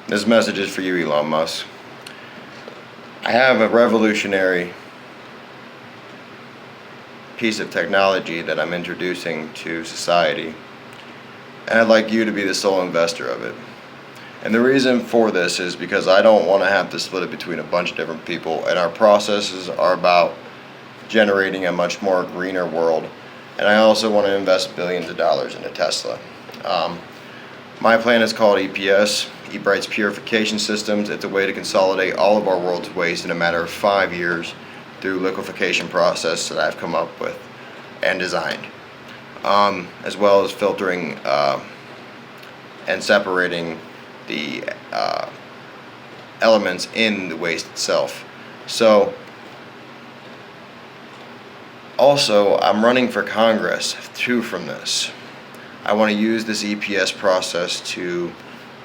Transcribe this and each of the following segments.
This message is for you, Elon Musk. I have a revolutionary piece of technology that I'm introducing to society, and I'd like you to be the sole investor of it. And the reason for this is because I don't want to have to split it between a bunch of different people, and our processes are about generating a much more greener world. And I also want to invest billions of dollars into Tesla. My plan is called EPS, eBright's Purification Systems. It's a way to consolidate all of our world's waste in a matter of 5 years through liquefaction process that I've come up with and designed, as well as filtering and separating the elements in the waste itself. So also, I'm running for Congress too from this. I want to use this EPS process to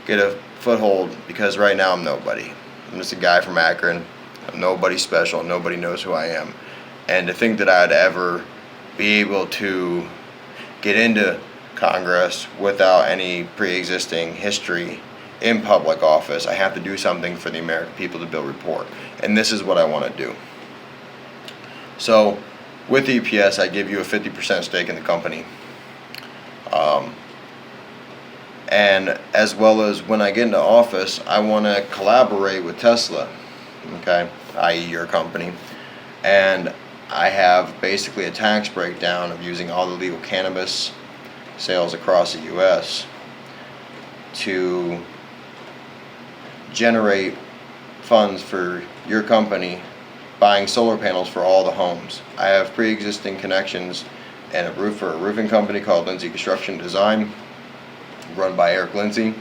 get a foothold, because right now I'm nobody. I'm just a guy from Akron. I'm nobody special. Nobody knows who I am. And to think that I'd ever be able to get into Congress without any pre-existing history in public office, I have to do something for the American people to build rapport. And this is what I want to do. So with EPS, I give you a 50% stake in the company. And as well as when I get into office, I want to collaborate with Tesla, okay, i.e. your company. And I have basically a tax breakdown of using all the legal cannabis sales across the U.S. to generate funds for your company buying solar panels for all the homes. I have pre-existing connections and a roofing company called Lindsay Construction Design, run by Eric Lindsay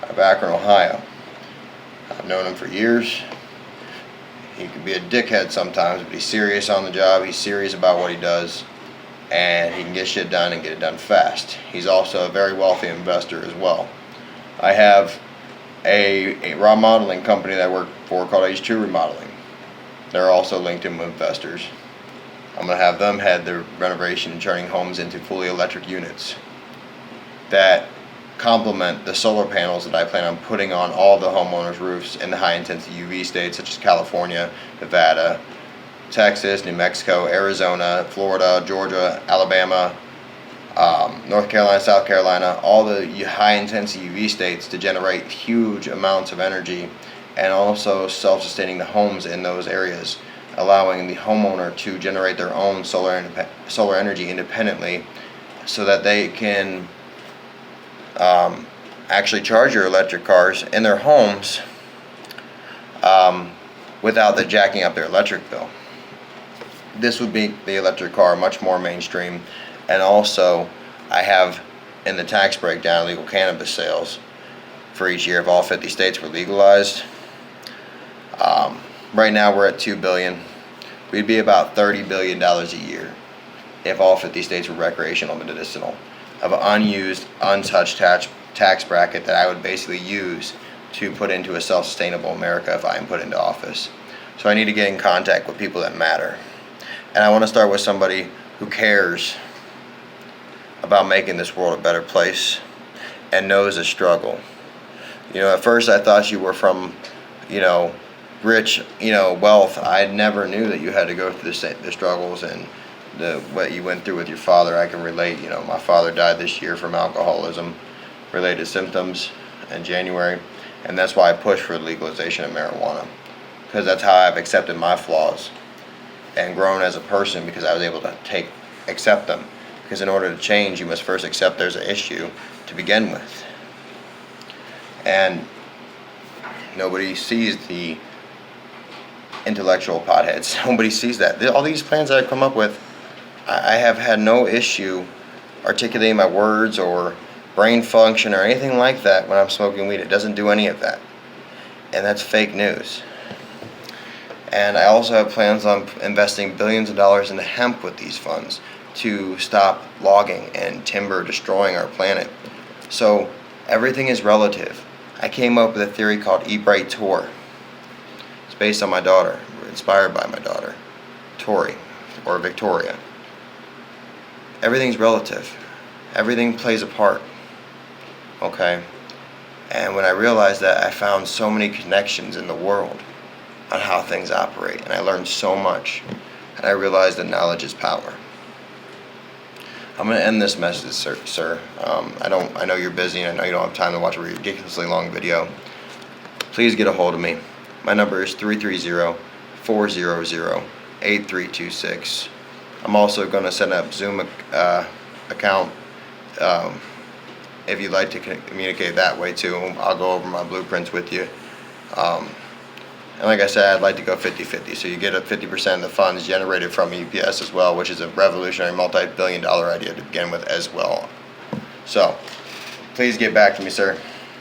of Akron, Ohio. I've known him for years. He can be a dickhead sometimes, but he's serious on the job. He's serious about what he does, and he can get shit done and get it done fast. He's also a very wealthy investor as well. I have a remodeling company that I work for called H2 Remodeling. They're also LinkedIn investors. I'm going to have them head the renovation and turning homes into fully electric units that complement the solar panels that I plan on putting on all the homeowners' roofs in the high-intensity UV states such as California, Nevada, Texas, New Mexico, Arizona, Florida, Georgia, Alabama, North Carolina, South Carolina, all the high-intensity UV states, to generate huge amounts of energy, and also self-sustaining the homes in those areas, allowing the homeowner to generate their own solar energy independently, so that they can actually charge your electric cars in their homes without the jacking up their electric bill. This would make the electric car much more mainstream. And also, I have in the tax breakdown legal cannabis sales for each year if all 50 states were legalized. Right now we're at $2 billion. We'd be about $30 billion a year if all 50 states were recreational medicinal, of an unused, untouched tax bracket that I would basically use to put into a self-sustainable America if I am put into office. So I need to get in contact with people that matter. And I want to start with somebody who cares about making this world a better place and knows the struggle. You know, at first I thought you were from, rich, wealth. I never knew that you had to go through the struggles and what you went through with your father. I can relate. My father died this year from alcoholism related symptoms in January, and that's why I pushed for the legalization of marijuana, because that's how I've accepted my flaws and grown as a person, because I was able to accept them. Because in order to change, you must first accept there's an issue to begin with. And nobody sees the intellectual potheads. Nobody sees that. All these plans that I've come up with, I have had no issue articulating my words or brain function or anything like that when I'm smoking weed. It doesn't do any of that. And that's fake news. And I also have plans on investing billions of dollars into hemp with these funds to stop logging and timber destroying our planet. So everything is relative. I came up with a theory called eBright Tor. It's based on my daughter, inspired by my daughter, Tori, or Victoria. Everything's relative. Everything plays a part. Okay? And when I realized that, I found so many connections in the world on how things operate, and I learned so much. And I realized that knowledge is power. I'm going to end this message, sir. I know you're busy, and I know you don't have time to watch a ridiculously long video. Please get a hold of me. My number is 330-400-8326. I'm also going to set up Zoom account if you'd like to communicate that way too. I'll go over my blueprints with you. And like I said, I'd like to go 50-50, so you get 50% of the funds generated from EPS as well, which is a revolutionary multi-billion-dollar idea to begin with as well. So, please get back to me, sir.